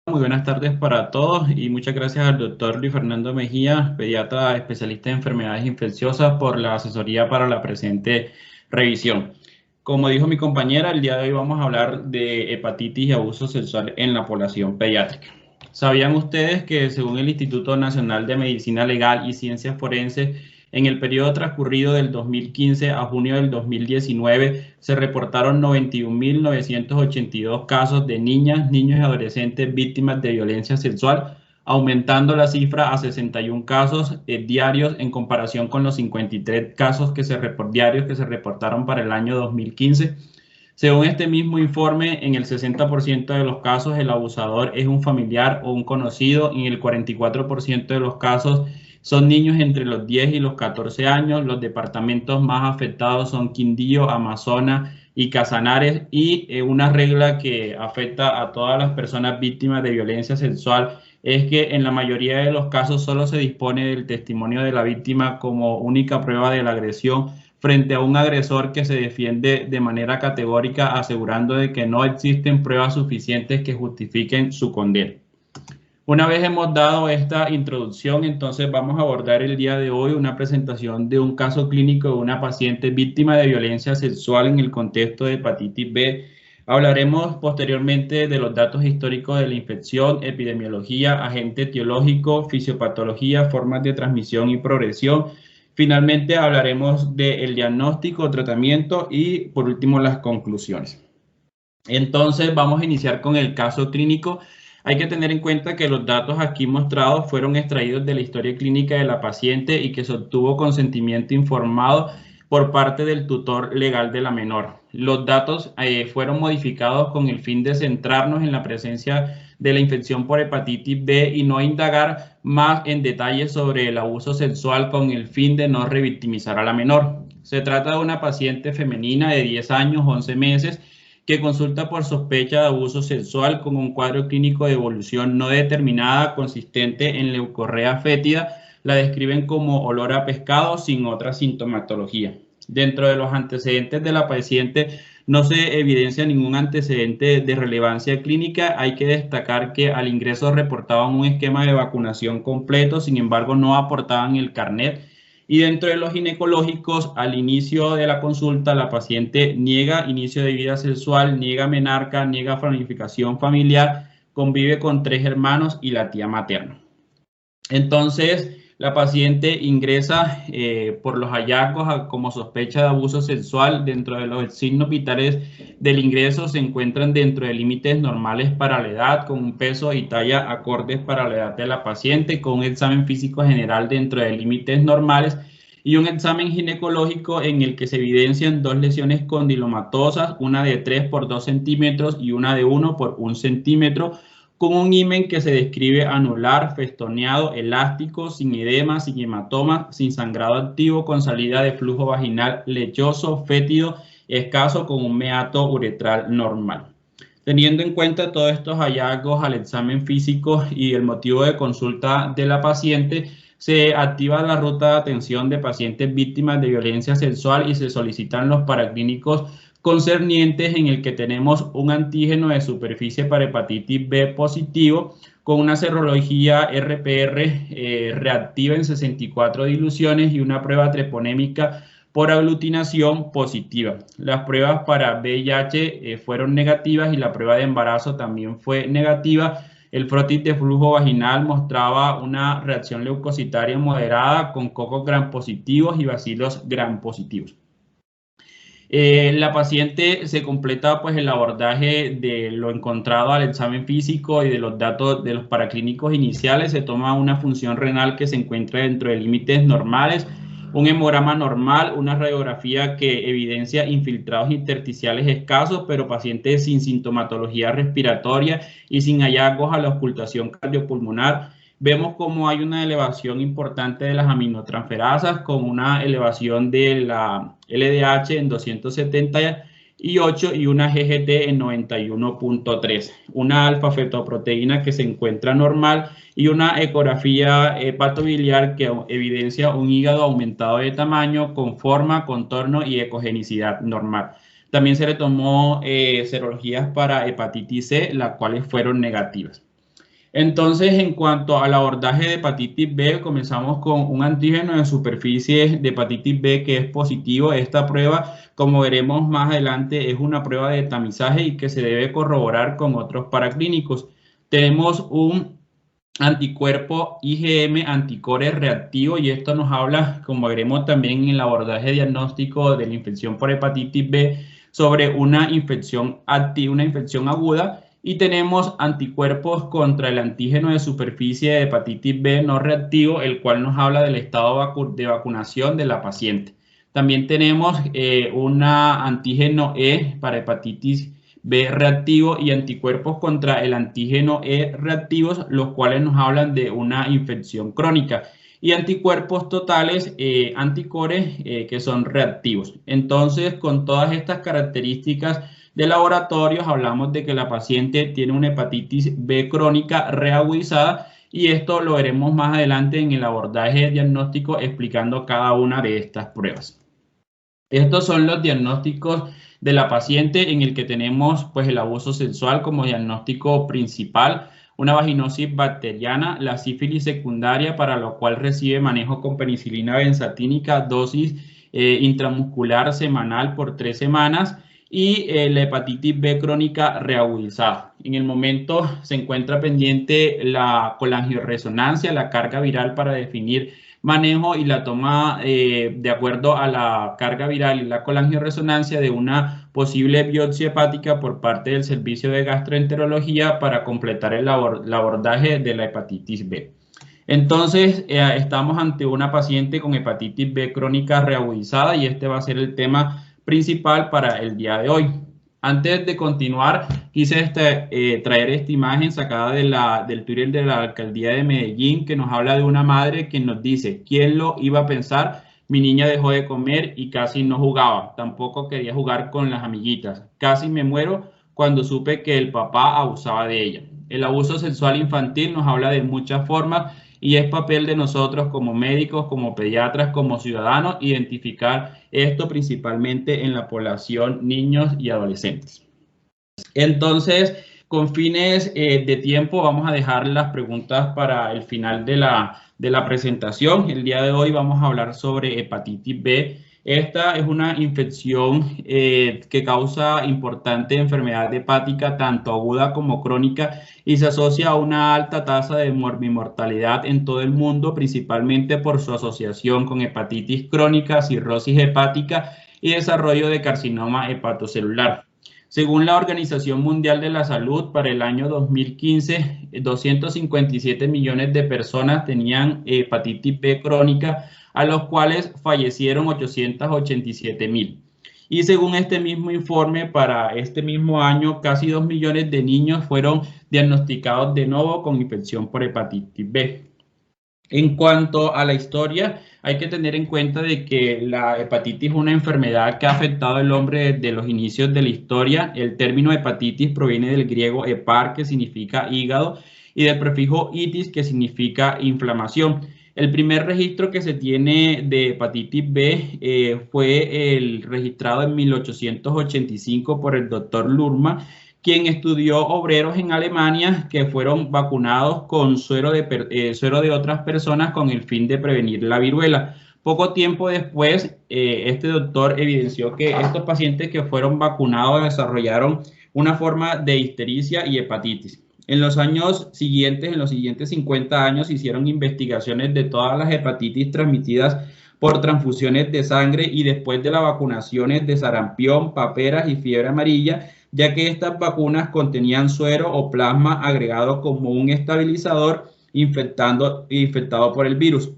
Muy buenas tardes para todos y muchas gracias al doctor Luis Fernando Mejía, pediatra especialista en enfermedades infecciosas, por la asesoría para la presente revisión. Como dijo mi compañera, el día de hoy vamos a hablar de hepatitis y abuso sexual en la población pediátrica. ¿Sabían ustedes que según el Instituto Nacional de Medicina Legal y Ciencias Forenses, en el periodo transcurrido del 2015 a junio del 2019 se reportaron 91.982 casos de niñas, niños y adolescentes víctimas de violencia sexual, aumentando la cifra a 61 casos diarios en comparación con los 53 casos diarios que se reportaron para el año 2015? Según este mismo informe, en el 60% de los casos el abusador es un familiar o un conocido, y en el 44% de los casos son niños entre los 10 y los 14 años. Los departamentos más afectados son Quindío, Amazonas y Casanares, y una regla que afecta a todas las personas víctimas de violencia sexual es que en la mayoría de los casos solo se dispone del testimonio de la víctima como única prueba de la agresión frente a un agresor que se defiende de manera categórica, asegurando de que no existen pruebas suficientes que justifiquen su condena. Una vez hemos dado esta introducción, entonces vamos a abordar el día de hoy una presentación de un caso clínico de una paciente víctima de violencia sexual en el contexto de hepatitis B. Hablaremos posteriormente de los datos históricos de la infección, epidemiología, agente etiológico, fisiopatología, formas de transmisión y progresión. Finalmente hablaremos del diagnóstico, tratamiento y por último las conclusiones. Entonces vamos a iniciar con el caso clínico. Hay que tener en cuenta que los datos aquí mostrados fueron extraídos de la historia clínica de la paciente y que se obtuvo consentimiento informado por parte del tutor legal de la menor. Los datos fueron modificados con el fin de centrarnos en la presencia de la infección por hepatitis B y no indagar más en detalle sobre el abuso sexual, con el fin de no revictimizar a la menor. Se trata de una paciente femenina de 10 años, 11 meses, que consulta por sospecha de abuso sexual con un cuadro clínico de evolución no determinada consistente en leucorrea fétida. La describen como olor a pescado sin otra sintomatología. Dentro de los antecedentes de la paciente no se evidencia ningún antecedente de relevancia clínica. Hay que destacar que al ingreso reportaban un esquema de vacunación completo, sin embargo no aportaban el carnet. Y dentro de los ginecológicos, al inicio de la consulta, la paciente niega inicio de vida sexual, niega menarca, niega planificación familiar, convive con 3 hermanos y la tía materna. Entonces, la paciente ingresa por los hallazgos como sospecha de abuso sexual. Dentro de los signos vitales del ingreso se encuentran dentro de límites normales para la edad, con un peso y talla acordes para la edad de la paciente, con un examen físico general dentro de límites normales y un examen ginecológico en el que se evidencian 2 lesiones condilomatosas, una de 3 por 2 centímetros y una de 1 por 1 centímetro, con un himen que se describe anular, festoneado, elástico, sin edema, sin hematoma, sin sangrado activo, con salida de flujo vaginal lechoso, fétido, escaso, con un meato uretral normal. Teniendo en cuenta todos estos hallazgos al examen físico y el motivo de consulta de la paciente, se activa la ruta de atención de pacientes víctimas de violencia sexual y se solicitan los paraclínicos concernientes, en el que tenemos un antígeno de superficie para hepatitis B positivo con una serología RPR reactiva en 64 diluciones y una prueba treponémica por aglutinación positiva. Las pruebas para VIH fueron negativas y la prueba de embarazo también fue negativa. El frotis de flujo vaginal mostraba una reacción leucocitaria moderada con cocos gram positivos y bacilos gram positivos. La paciente se completa pues el abordaje de lo encontrado al examen físico y de los datos de los paraclínicos iniciales. Se toma una función renal que se encuentra dentro de límites normales, un hemograma normal, una radiografía que evidencia infiltrados intersticiales escasos, pero paciente sin sintomatología respiratoria y sin hallazgos a la ocultación cardiopulmonar. Vemos como hay una elevación importante de las aminotransferasas, con una elevación de la LDH en 278 y una GGT en 91.3, una alfa-fetoproteína que se encuentra normal y una ecografía hepatobiliar que evidencia un hígado aumentado de tamaño, con forma, contorno y ecogenicidad normal. También se le tomó serologías para hepatitis C, las cuales fueron negativas. Entonces, en cuanto al abordaje de hepatitis B, comenzamos con un antígeno de superficie de hepatitis B que es positivo. Esta prueba, como veremos más adelante, es una prueba de tamizaje y que se debe corroborar con otros paraclínicos. Tenemos un anticuerpo IgM anticore reactivo y esto nos habla, como veremos también en el abordaje diagnóstico de la infección por hepatitis B, sobre una infección activa, una infección aguda. Y tenemos anticuerpos contra el antígeno de superficie de hepatitis B no reactivo, el cual nos habla del estado de vacunación de la paciente. También tenemos un antígeno E para hepatitis B reactivo y anticuerpos contra el antígeno E reactivos, los cuales nos hablan de una infección crónica. Y anticuerpos totales anticores que son reactivos. Entonces, con todas estas características de laboratorios, hablamos de que la paciente tiene una hepatitis B crónica reagudizada y esto lo veremos más adelante en el abordaje diagnóstico explicando cada una de estas pruebas. Estos son los diagnósticos de la paciente en el que tenemos pues el abuso sexual como diagnóstico principal, una vaginosis bacteriana, la sífilis secundaria para lo cual recibe manejo con penicilina benzatínica, dosis intramuscular semanal por 3 semanas y la hepatitis B crónica reagudizada. En el momento se encuentra pendiente la colangiorresonancia, la carga viral para definir manejo y la toma de acuerdo a la carga viral y la colangiorresonancia de una posible biopsia hepática por parte del servicio de gastroenterología para completar el abordaje de la hepatitis B. Entonces, estamos ante una paciente con hepatitis B crónica reagudizada y este va a ser el tema principal para el día de hoy. Antes de continuar, quise traer esta imagen sacada del Twitter de la Alcaldía de Medellín que nos habla de una madre que nos dice: ¿quién lo iba a pensar? Mi niña dejó de comer y casi no jugaba. Tampoco quería jugar con las amiguitas. Casi me muero cuando supe que el papá abusaba de ella. El abuso sexual infantil nos habla de muchas formas y es papel de nosotros como médicos, como pediatras, como ciudadanos, identificar esto principalmente en la población niños y adolescentes. Entonces, con fines de tiempo, vamos a dejar las preguntas para el final de la presentación. El día de hoy vamos a hablar sobre hepatitis B. Esta es una infección que causa importante enfermedad hepática, tanto aguda como crónica, y se asocia a una alta tasa de morbimortalidad en todo el mundo, principalmente por su asociación con hepatitis crónica, cirrosis hepática y desarrollo de carcinoma hepatocelular. Según la Organización Mundial de la Salud, para el año 2015, 257 millones de personas tenían hepatitis B crónica, a los cuales fallecieron 887.000. Y según este mismo informe, para este mismo año, casi 2 millones de niños fueron diagnosticados de nuevo con infección por hepatitis B. En cuanto a la historia, hay que tener en cuenta de que la hepatitis es una enfermedad que ha afectado al hombre desde los inicios de la historia. El término hepatitis proviene del griego hepar, que significa hígado, y del prefijo itis, que significa inflamación. El primer registro que se tiene de hepatitis B fue el registrado en 1885 por el doctor Lurma, quien estudió obreros en Alemania que fueron vacunados con suero de otras personas con el fin de prevenir la viruela. Poco tiempo después, este doctor evidenció que estos pacientes que fueron vacunados desarrollaron una forma de ictericia y hepatitis. En los años siguientes, en los siguientes 50 años, hicieron investigaciones de todas las hepatitis transmitidas por transfusiones de sangre y después de las vacunaciones de sarampión, paperas y fiebre amarilla, ya que estas vacunas contenían suero o plasma agregado como un estabilizador infectado por el virus.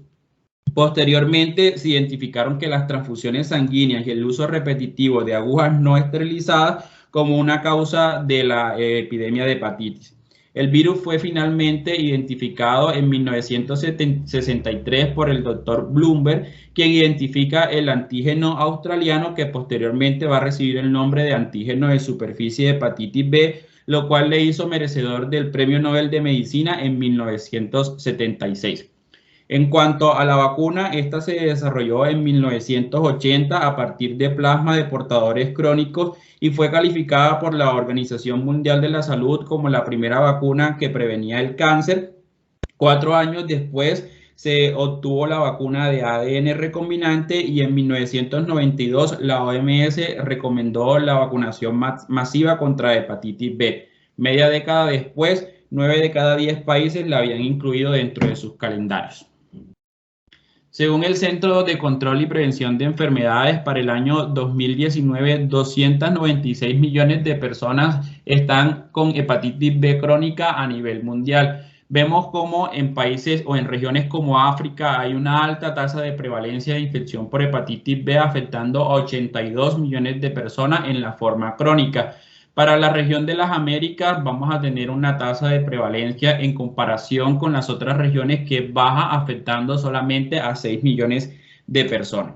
Posteriormente, se identificaron que las transfusiones sanguíneas y el uso repetitivo de agujas no esterilizadas como una causa de la epidemia de hepatitis. El virus fue finalmente identificado en 1963 por el doctor Bloomberg, quien identifica el antígeno australiano que posteriormente va a recibir el nombre de antígeno de superficie de hepatitis B, lo cual le hizo merecedor del Premio Nobel de Medicina en 1976. En cuanto a la vacuna, esta se desarrolló en 1980 a partir de plasma de portadores crónicos y fue calificada por la Organización Mundial de la Salud como la primera vacuna que prevenía el cáncer. 4 años después se obtuvo la vacuna de ADN recombinante y en 1992 la OMS recomendó la vacunación masiva contra hepatitis B. Media década después, 9 de cada 10 países la habían incluido dentro de sus calendarios. Según el Centro de Control y Prevención de Enfermedades, para el año 2019, 296 millones de personas están con hepatitis B crónica a nivel mundial. Vemos como en países o en regiones como África hay una alta tasa de prevalencia de infección por hepatitis B, afectando a 82 millones de personas en la forma crónica. Para la región de las Américas vamos a tener una tasa de prevalencia en comparación con las otras regiones que es baja, afectando solamente a 6 millones de personas.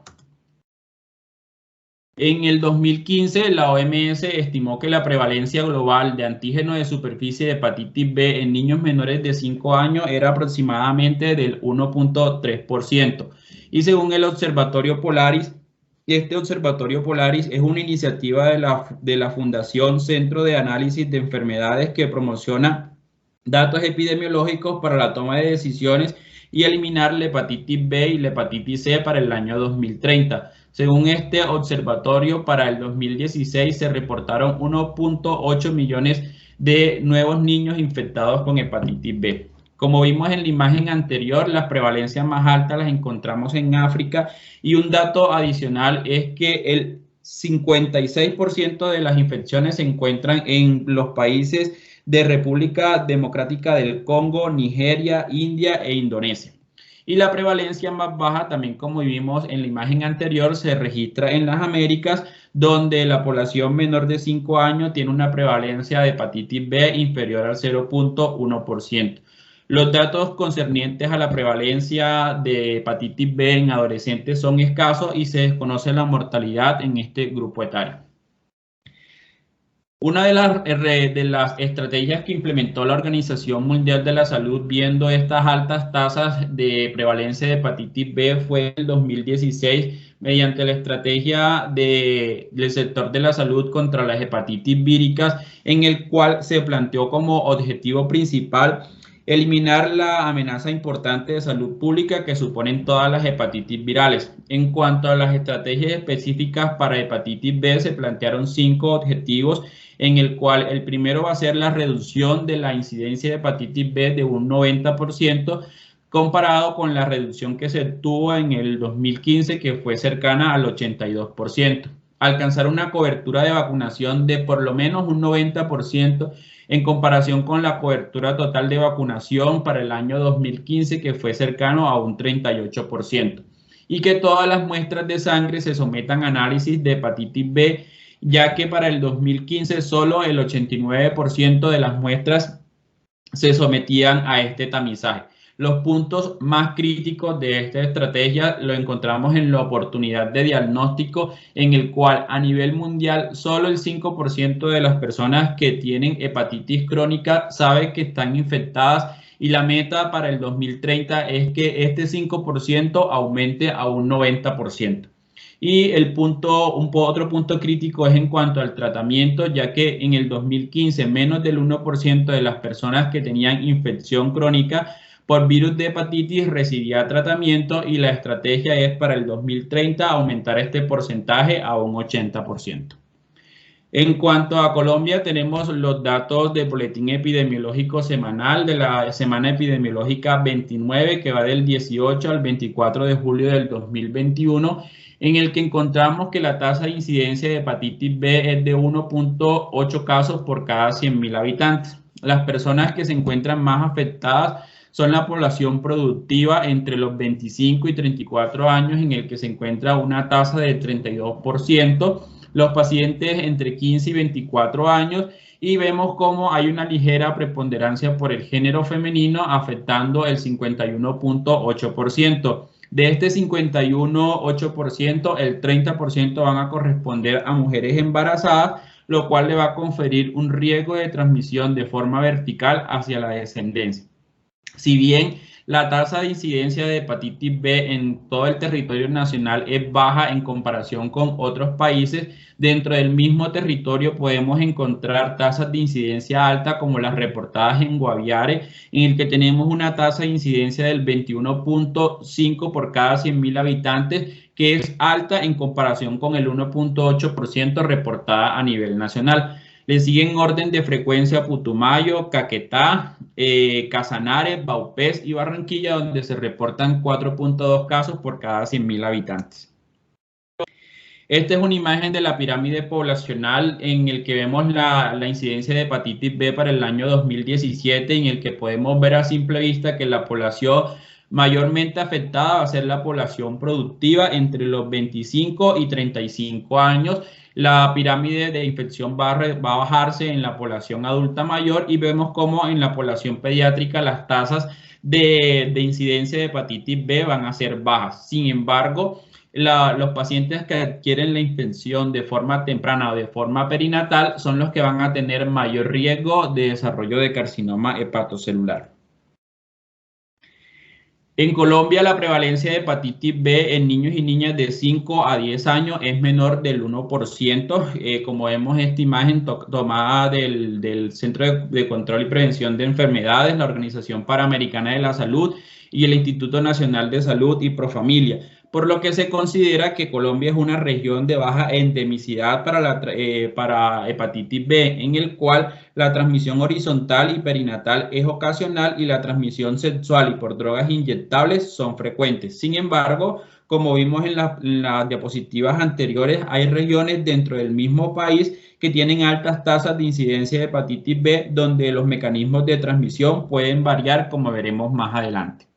En el 2015, la OMS estimó que la prevalencia global de antígeno de superficie de hepatitis B en niños menores de 5 años era aproximadamente del 1.3%. Y según el Observatorio Polaris, este Observatorio Polaris es una iniciativa de la Fundación Centro de Análisis de Enfermedades que promociona datos epidemiológicos para la toma de decisiones y eliminar la hepatitis B y la hepatitis C para el año 2030. Según este observatorio, para el 2016 se reportaron 1.8 millones de nuevos niños infectados con hepatitis B. Como vimos en la imagen anterior, las prevalencias más altas las encontramos en África y un dato adicional es que el 56% de las infecciones se encuentran en los países de República Democrática del Congo, Nigeria, India e Indonesia. Y la prevalencia más baja, también como vimos en la imagen anterior, se registra en las Américas, donde la población menor de 5 años tiene una prevalencia de hepatitis B inferior al 0.1%. Los datos concernientes a la prevalencia de hepatitis B en adolescentes son escasos y se desconoce la mortalidad en este grupo etario. Una de las estrategias que implementó la Organización Mundial de la Salud viendo estas altas tasas de prevalencia de hepatitis B fue en el 2016 mediante la estrategia del sector de la salud contra las hepatitis víricas, en el cual se planteó como objetivo principal eliminar la amenaza importante de salud pública que suponen todas las hepatitis virales. En cuanto a las estrategias específicas para hepatitis B, se plantearon 5 objetivos, en el cual el primero va a ser la reducción de la incidencia de hepatitis B de un 90%, comparado con la reducción que se tuvo en el 2015, que fue cercana al 82%. Alcanzar una cobertura de vacunación de por lo menos un 90% en comparación con la cobertura total de vacunación para el año 2015, que fue cercano a un 38%. Y que todas las muestras de sangre se sometan a análisis de hepatitis B, ya que para el 2015 solo el 89% de las muestras se sometían a este tamizaje. Los puntos más críticos de esta estrategia lo encontramos en la oportunidad de diagnóstico, en el cual a nivel mundial solo el 5% de las personas que tienen hepatitis crónica sabe que están infectadas, y la meta para el 2030 es que este 5% aumente a un 90%. Y otro punto crítico es en cuanto al tratamiento, ya que en el 2015 menos del 1% de las personas que tenían infección crónica por virus de hepatitis recibía tratamiento, y la estrategia es para el 2030 aumentar este porcentaje a un 80%. En cuanto a Colombia, tenemos los datos del boletín epidemiológico semanal de la semana epidemiológica 29, que va del 18 al 24 de julio del 2021, en el que encontramos que la tasa de incidencia de hepatitis B es de 1.8 casos por cada 100.000 habitantes. Las personas que se encuentran más afectadas son la población productiva entre los 25 y 34 años, en el que se encuentra una tasa de 32%, los pacientes entre 15 y 24 años, y vemos cómo hay una ligera preponderancia por el género femenino, afectando el 51.8%. De este 51.8%, el 30% van a corresponder a mujeres embarazadas, lo cual le va a conferir un riesgo de transmisión de forma vertical hacia la descendencia. Si bien La tasa de incidencia de hepatitis B en todo el territorio nacional es baja en comparación con otros países. Dentro del mismo territorio podemos encontrar tasas de incidencia alta como las reportadas en Guaviare, en el que tenemos una tasa de incidencia del 21.5 por cada 100.000 habitantes, que es alta en comparación con el 1.8% reportada a nivel nacional. Le siguen en orden de frecuencia Putumayo, Caquetá, Casanares, Vaupés y Barranquilla, donde se reportan 4.2 casos por cada 100.000 habitantes. Esta es una imagen de la pirámide poblacional en el que vemos la incidencia de hepatitis B para el año 2017, en el que podemos ver a simple vista que la población mayormente afectada va a ser la población productiva entre los 25 y 35 años. La pirámide de infección va a bajarse en la población adulta mayor y vemos cómo en la población pediátrica las tasas de incidencia de hepatitis B van a ser bajas. Sin embargo, los pacientes que adquieren la infección de forma temprana o de forma perinatal son los que van a tener mayor riesgo de desarrollo de carcinoma hepatocelular. En Colombia, la prevalencia de hepatitis B en niños y niñas de 5 a 10 años es menor del 1%. Como vemos, esta imagen tomada del Centro de Control y Prevención de Enfermedades, la Organización Panamericana de la Salud y el Instituto Nacional de Salud y Profamilia, por lo que se considera que Colombia es una región de baja endemicidad para hepatitis B, en el cual la transmisión horizontal y perinatal es ocasional y la transmisión sexual y por drogas inyectables son frecuentes. Sin embargo, como vimos en las diapositivas anteriores, hay regiones dentro del mismo país que tienen altas tasas de incidencia de hepatitis B, donde los mecanismos de transmisión pueden variar, como veremos más adelante.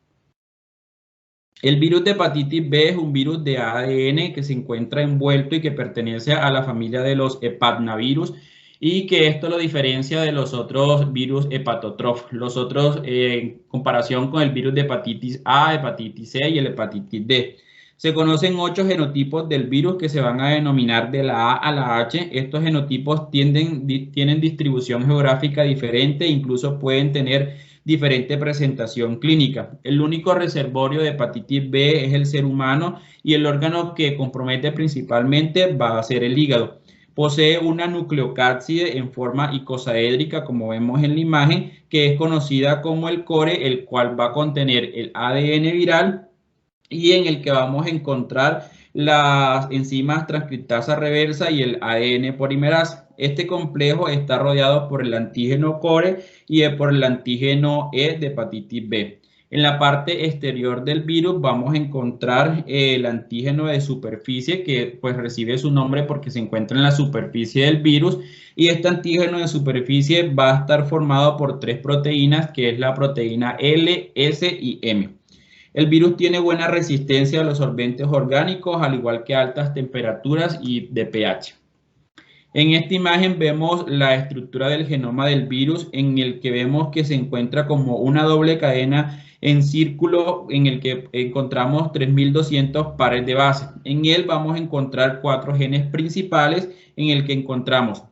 El virus de hepatitis B es un virus de ADN que se encuentra envuelto y que pertenece a la familia de los hepatnavirus, y que esto lo diferencia de los otros virus hepatotróficos. Los otros, en comparación con el virus de hepatitis A, hepatitis C y el hepatitis D. Se conocen 8 genotipos del virus que se van a denominar de la A a la H. Estos genotipos tienen distribución geográfica diferente e incluso pueden tener diferente presentación clínica. El único reservorio de hepatitis B es el ser humano y el órgano que compromete principalmente va a ser el hígado. Posee una nucleocápside en forma icosaédrica, como vemos en la imagen, que es conocida como el core, el cual va a contener el ADN viral y en el que vamos a encontrar las enzimas transcriptasa reversa y el ADN polimerasa. Este complejo está rodeado por el antígeno core y por el antígeno E de hepatitis B. En la parte exterior del virus vamos a encontrar el antígeno de superficie, que pues recibe su nombre porque se encuentra en la superficie del virus, y este antígeno de superficie va a estar formado por 3 proteínas, que es la proteína L, S y M. El virus tiene buena resistencia a los solventes orgánicos, al igual que altas temperaturas y de pH. En esta imagen vemos la estructura del genoma del virus, en el que vemos que se encuentra como una doble cadena en círculo, en el que encontramos 3.200 pares de base. En él vamos a encontrar 4 genes principales, en el que encontramos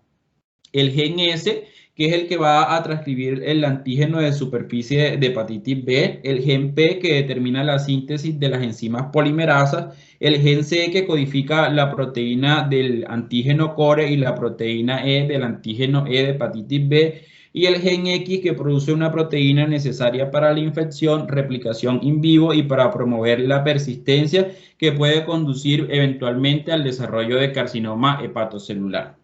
el gen S, que es el que va a transcribir el antígeno de superficie de hepatitis B, el gen P, que determina la síntesis de las enzimas polimerasas, el gen C, que codifica la proteína del antígeno core y la proteína E del antígeno E de hepatitis B, y el gen X, que produce una proteína necesaria para la infección, replicación in vivo y para promover la persistencia, que puede conducir eventualmente al desarrollo de carcinoma hepatocelular.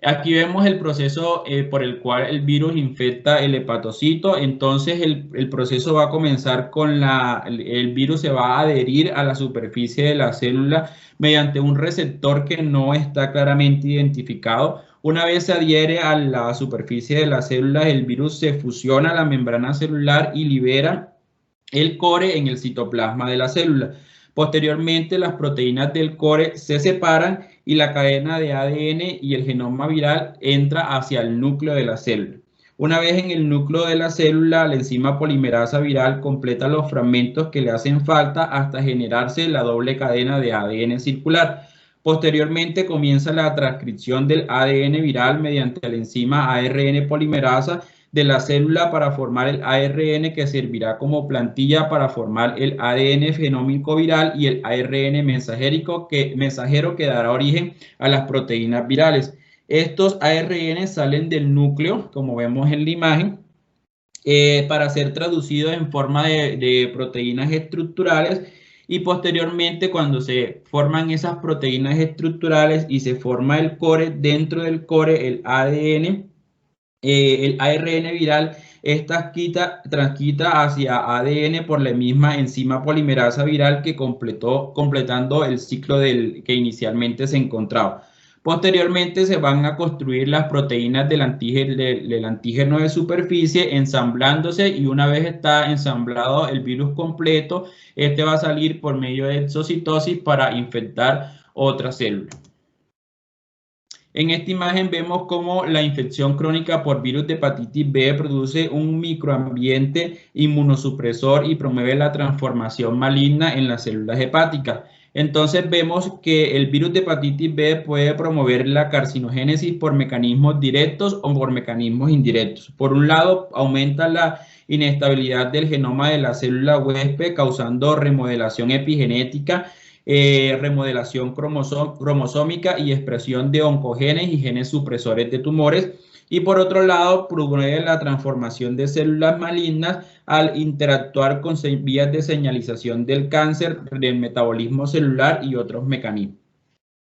Aquí vemos el proceso por el cual el virus infecta el hepatocito. Entonces el proceso va a comenzar con el virus se va a adherir a la superficie de la célula mediante un receptor que no está claramente identificado. Una vez se adhiere a la superficie de la célula, el virus se fusiona a la membrana celular y libera el core en el citoplasma de la célula. Posteriormente, las proteínas del core se separan y la cadena de ADN y el genoma viral entra hacia el núcleo de la célula. Una vez en el núcleo de la célula, la enzima polimerasa viral completa los fragmentos que le hacen falta hasta generarse la doble cadena de ADN circular. Posteriormente comienza la transcripción del ADN viral mediante la enzima ARN polimerasa de la célula para formar el ARN, que servirá como plantilla para formar el ADN genómico viral y el ARN mensajero que dará origen a las proteínas virales. Estos ARN salen del núcleo, como vemos en la imagen, para ser traducidos en forma de proteínas estructurales, y posteriormente, cuando se forman esas proteínas estructurales y se forma el core, dentro del core el ADN, el ARN viral, esta transquita hacia ADN por la misma enzima polimerasa viral que completando el ciclo que inicialmente se encontraba. Posteriormente se van a construir las proteínas del antígeno de superficie ensamblándose, y una vez está ensamblado el virus completo, este va a salir por medio de exocitosis para infectar otra célula. En esta imagen vemos cómo la infección crónica por virus de hepatitis B produce un microambiente inmunosupresor y promueve la transformación maligna en las células hepáticas. Entonces vemos que el virus de hepatitis B puede promover la carcinogénesis por mecanismos directos o por mecanismos indirectos. Por un lado, aumenta la inestabilidad del genoma de la célula huésped, causando remodelación epigenética, remodelación cromosómica y expresión de oncogenes y genes supresores de tumores. Y por otro lado, promueve la transformación de células malignas al interactuar con vías de señalización del cáncer, del metabolismo celular y otros mecanismos.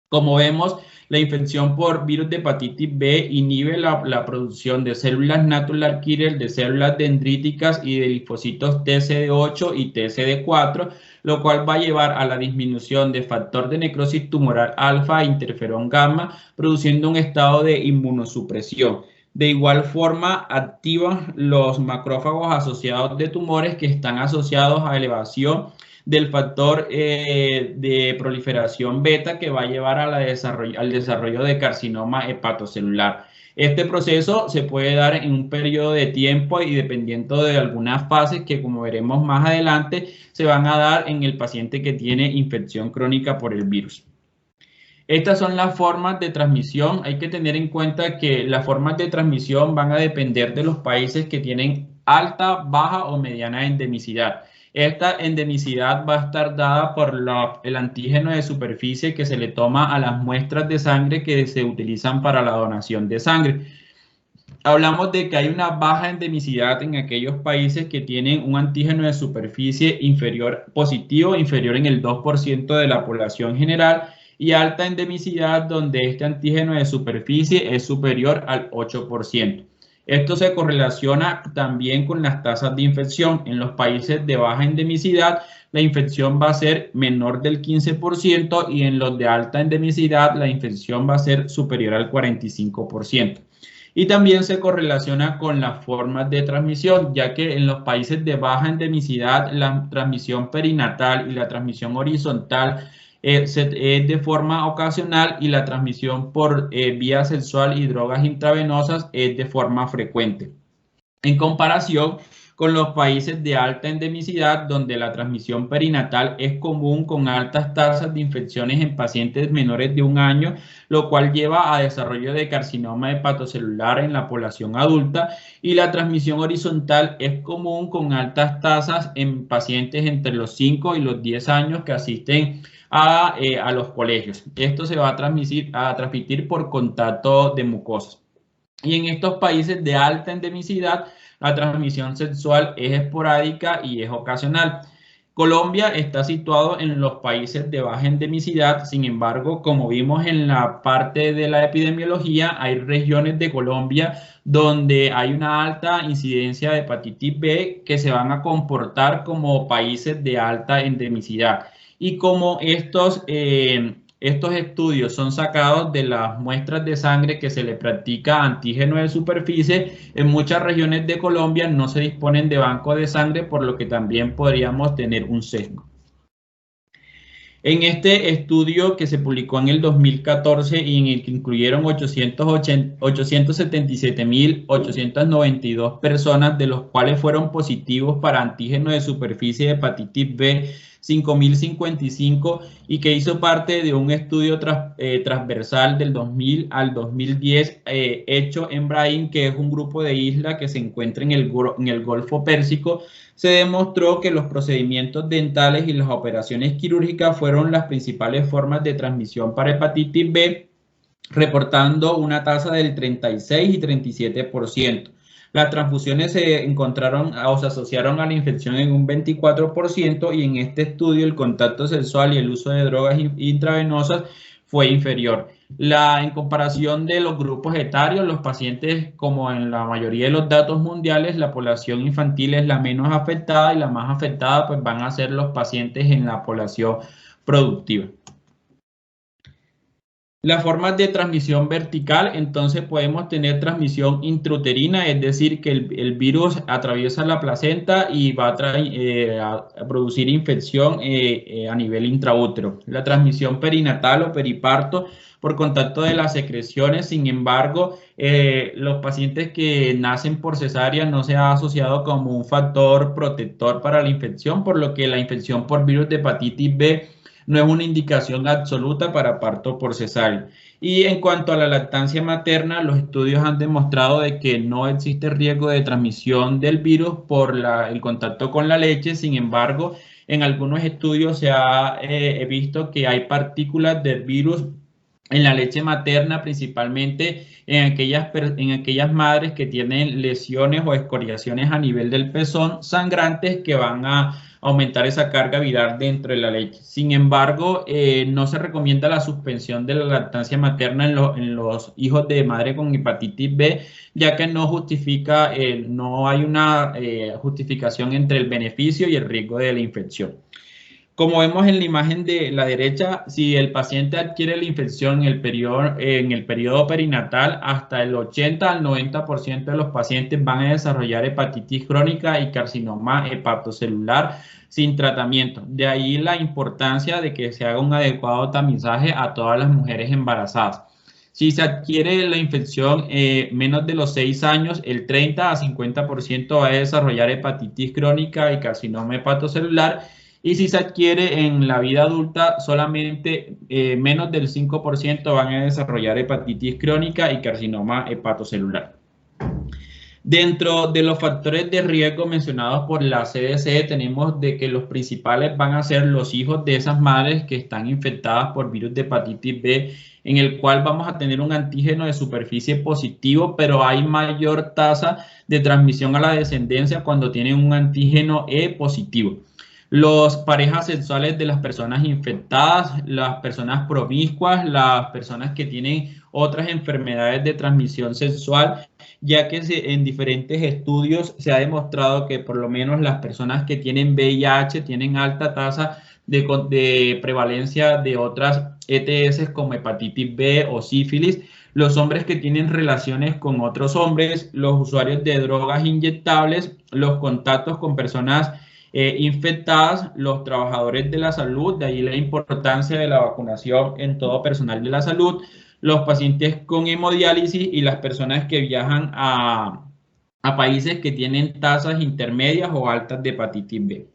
Como vemos, la infección por virus de hepatitis B inhibe la producción de células natural killer, de células dendríticas y de linfocitos TCD8 y TCD4, lo cual va a llevar a la disminución de factor de necrosis tumoral alfa e interferón gamma, produciendo un estado de inmunosupresión. De igual forma, activa los macrófagos asociados de tumores, que están asociados a elevación del factor de proliferación beta, que va a llevar a al desarrollo de carcinoma hepatocelular. Este proceso se puede dar en un periodo de tiempo y dependiendo de algunas fases que, como veremos más adelante, se van a dar en el paciente que tiene infección crónica por el virus. Estas son las formas de transmisión. Hay que tener en cuenta que las formas de transmisión van a depender de los países que tienen alta, baja o mediana endemicidad. Esta endemicidad va a estar dada por el antígeno de superficie que se le toma a las muestras de sangre que se utilizan para la donación de sangre. Hablamos de que hay una baja endemicidad en aquellos países que tienen un antígeno de superficie positivo, inferior en el 2% de la población general, y alta endemicidad donde este antígeno de superficie es superior al 8%. Esto se correlaciona también con las tasas de infección. En los países de baja endemicidad, la infección va a ser menor del 15%, y en los de alta endemicidad, la infección va a ser superior al 45%. Y también se correlaciona con las formas de transmisión, ya que en los países de baja endemicidad, la transmisión perinatal y la transmisión horizontal es de forma ocasional, y la transmisión por vía sexual y drogas intravenosas es de forma frecuente. En comparación con los países de alta endemicidad, donde la transmisión perinatal es común, con altas tasas de infecciones en pacientes menores de 1 año, lo cual lleva a desarrollo de carcinoma hepatocelular en la población adulta, y la transmisión horizontal es común, con altas tasas en pacientes entre los 5 y los 10 años que asisten a los colegios. Esto se va a transmitir por contacto de mucosas. Y en estos países de alta endemicidad, la transmisión sexual es esporádica y es ocasional. Colombia está situado en los países de baja endemicidad. Sin embargo, como vimos en la parte de la epidemiología, hay regiones de Colombia donde hay una alta incidencia de hepatitis B que se van a comportar como países de alta endemicidad. Y como estos estudios son sacados de las muestras de sangre que se le practica antígeno de superficie, en muchas regiones de Colombia no se disponen de banco de sangre, por lo que también podríamos tener un sesgo. En este estudio, que se publicó en el 2014 y en el que incluyeron 877.892 personas, de los cuales fueron positivos para antígeno de superficie de hepatitis B 5055 y que hizo parte de un estudio transversal del 2000 al 2010 hecho en Brahim, que es un grupo de islas que se encuentra en el Golfo Pérsico. Se demostró que los procedimientos dentales y las operaciones quirúrgicas fueron las principales formas de transmisión para hepatitis B, reportando una tasa del 36 y 37%. Las transfusiones se encontraron o se asociaron a la infección en un 24% y en este estudio el contacto sexual y el uso de drogas intravenosas fue inferior. En comparación de los grupos etarios, los pacientes, como en la mayoría de los datos mundiales, la población infantil es la menos afectada y la más afectada pues van a ser los pacientes en la población productiva. Las formas de transmisión vertical, entonces podemos tener transmisión intrauterina, es decir, que el virus atraviesa la placenta y va a producir infección a nivel intraútero. La transmisión perinatal o periparto por contacto de las secreciones, sin embargo, los pacientes que nacen por cesárea no se ha asociado como un factor protector para la infección, por lo que la infección por virus de hepatitis B no es una indicación absoluta para parto por cesárea. Y en cuanto a la lactancia materna, los estudios han demostrado de que no existe riesgo de transmisión del virus por el contacto con la leche. Sin embargo, en algunos estudios se ha visto que hay partículas del virus en la leche materna, principalmente en aquellas madres que tienen lesiones o escoriaciones a nivel del pezón sangrantes que van a aumentar esa carga viral dentro de la leche. Sin embargo, no se recomienda la suspensión de la lactancia materna en los hijos de madre con hepatitis B, ya que no hay una justificación entre el beneficio y el riesgo de la infección. Como vemos en la imagen de la derecha, si el paciente adquiere la infección en el periodo perinatal, hasta el 80 al 90% de los pacientes van a desarrollar hepatitis crónica y carcinoma hepatocelular sin tratamiento. De ahí la importancia de que se haga un adecuado tamizaje a todas las mujeres embarazadas. Si se adquiere la infección menos de los 6 años, el 30 a 50% va a desarrollar hepatitis crónica y carcinoma hepatocelular. Y si se adquiere en la vida adulta, solamente menos del 5% van a desarrollar hepatitis crónica y carcinoma hepatocelular. Dentro de los factores de riesgo mencionados por la CDC, tenemos de que los principales van a ser los hijos de esas madres que están infectadas por virus de hepatitis B, en el cual vamos a tener un antígeno de superficie positivo, pero hay mayor tasa de transmisión a la descendencia cuando tienen un antígeno E positivo. Las parejas sexuales de las personas infectadas, las personas promiscuas, las personas que tienen otras enfermedades de transmisión sexual, ya que en diferentes estudios se ha demostrado que por lo menos las personas que tienen VIH tienen alta tasa de prevalencia de otras ETS como hepatitis B o sífilis, los hombres que tienen relaciones con otros hombres, los usuarios de drogas inyectables, los contactos con personas infectadas, los trabajadores de la salud, de ahí la importancia de la vacunación en todo personal de la salud, los pacientes con hemodiálisis y las personas que viajan a países que tienen tasas intermedias o altas de hepatitis B.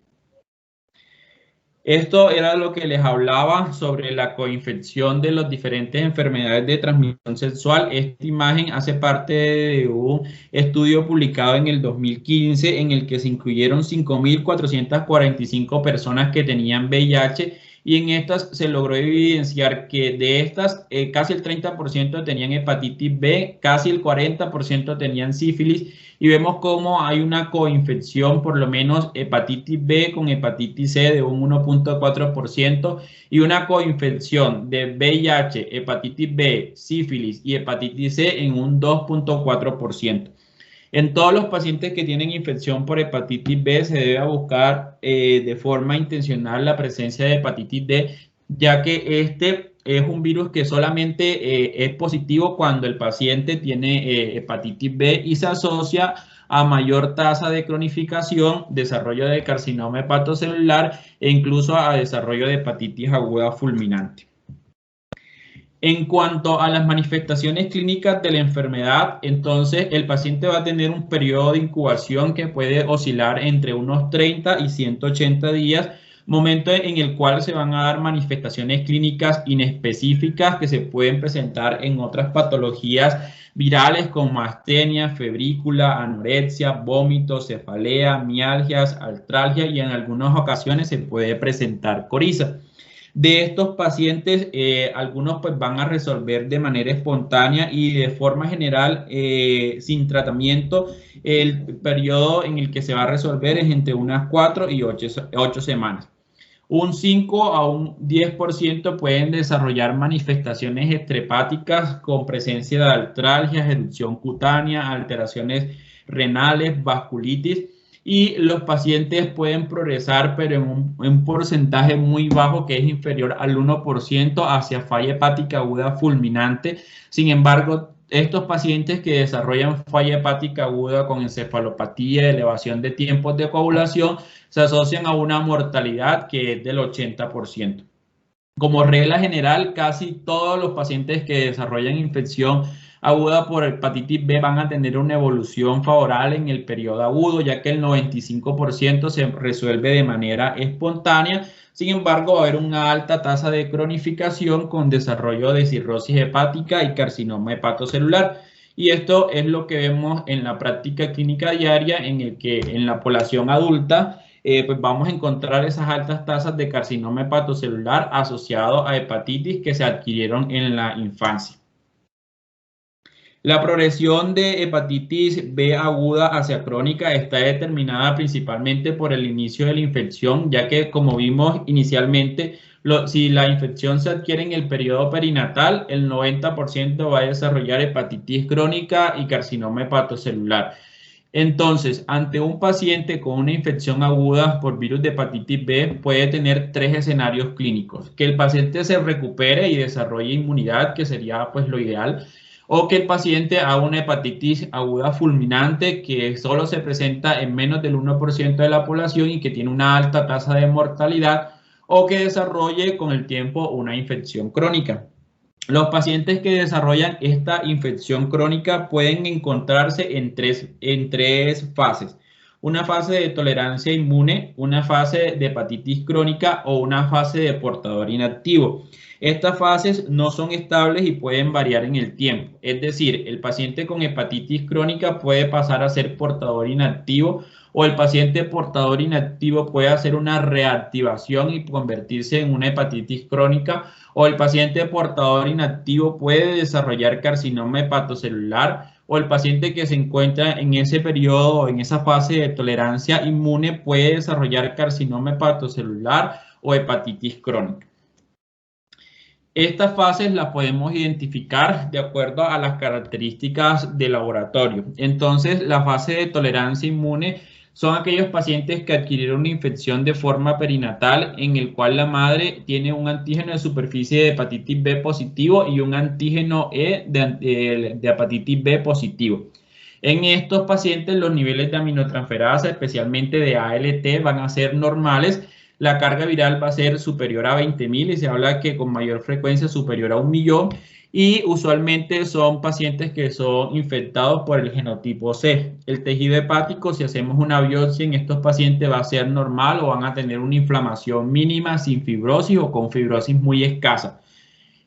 Esto era lo que les hablaba sobre la coinfección de las diferentes enfermedades de transmisión sexual. Esta imagen hace parte de un estudio publicado en el 2015 en el que se incluyeron 5.445 personas que tenían VIH y en estas se logró evidenciar que de estas casi el 30% tenían hepatitis B, casi el 40% tenían sífilis y vemos cómo hay una coinfección, por lo menos hepatitis B con hepatitis C de un 1.4% y una coinfección de VIH, hepatitis B, sífilis y hepatitis C en un 2.4%. En todos los pacientes que tienen infección por hepatitis B se debe buscar de forma intencional la presencia de hepatitis D, ya que este es un virus que solamente es positivo cuando el paciente tiene hepatitis B y se asocia a mayor tasa de cronificación, desarrollo de carcinoma hepatocelular e incluso a desarrollo de hepatitis aguda fulminante. En cuanto a las manifestaciones clínicas de la enfermedad, entonces el paciente va a tener un periodo de incubación que puede oscilar entre unos 30 y 180 días momento en el cual se van a dar manifestaciones clínicas inespecíficas que se pueden presentar en otras patologías virales como astenia, febrícula, anorexia, vómitos, cefalea, mialgias, artralgia y en algunas ocasiones se puede presentar coriza. De estos pacientes, algunos pues van a resolver de manera espontánea y de forma general, sin tratamiento. El periodo en el que se va a resolver es entre unas 4 y 8 semanas. Un 5 a un 10% pueden desarrollar manifestaciones extrahepáticas con presencia de artralgias, erupción cutánea, alteraciones renales, vasculitis, y los pacientes pueden progresar, pero en un porcentaje muy bajo que es inferior al 1% hacia falla hepática aguda fulminante. Sin embargo, estos pacientes que desarrollan falla hepática aguda con encefalopatía, elevación de tiempos de coagulación, se asocian a una mortalidad que es del 80%. Como regla general, casi todos los pacientes que desarrollan infección aguda por hepatitis B van a tener una evolución favorable en el periodo agudo, ya que el 95% se resuelve de manera espontánea. Sin embargo, va a haber una alta tasa de cronificación con desarrollo de cirrosis hepática y carcinoma hepatocelular. Y esto es lo que vemos en la práctica clínica diaria, en el que en la población adulta pues vamos a encontrar esas altas tasas de carcinoma hepatocelular asociado a hepatitis que se adquirieron en la infancia. La progresión de hepatitis B aguda hacia crónica está determinada principalmente por el inicio de la infección, ya que, como vimos inicialmente, si la infección se adquiere en el periodo perinatal, el 90% va a desarrollar hepatitis crónica y carcinoma hepatocelular. Entonces, ante un paciente con una infección aguda por virus de hepatitis B, puede tener tres escenarios clínicos: que el paciente se recupere y desarrolle inmunidad, que sería pues lo ideal, o que el paciente haga una hepatitis aguda fulminante que solo se presenta en menos del 1% de la población y que tiene una alta tasa de mortalidad, o que desarrolle con el tiempo una infección crónica. Los pacientes que desarrollan esta infección crónica pueden encontrarse en tres fases: una fase de tolerancia inmune, una fase de hepatitis crónica o una fase de portador inactivo. Estas fases no son estables y pueden variar en el tiempo. Es decir, el paciente con hepatitis crónica puede pasar a ser portador inactivo, o el paciente portador inactivo puede hacer una reactivación y convertirse en una hepatitis crónica, o el paciente portador inactivo puede desarrollar carcinoma hepatocelular, o el paciente que se encuentra en ese periodo, en esa fase de tolerancia inmune, puede desarrollar carcinoma hepatocelular o hepatitis crónica. Estas fases las podemos identificar de acuerdo a las características de laboratorio. Entonces, la fase de tolerancia inmune son aquellos pacientes que adquirieron una infección de forma perinatal en el cual la madre tiene un antígeno de superficie de hepatitis B positivo y un antígeno E de hepatitis B positivo. En estos pacientes los niveles de aminotransferasa, especialmente de ALT, van a ser normales. La carga viral va a ser superior a 20.000 y se habla que con mayor frecuencia superior a 1.000.000, y usualmente son pacientes que son infectados por el genotipo C. El tejido hepático, si hacemos una biopsia en estos pacientes, va a ser normal o van a tener una inflamación mínima sin fibrosis o con fibrosis muy escasa.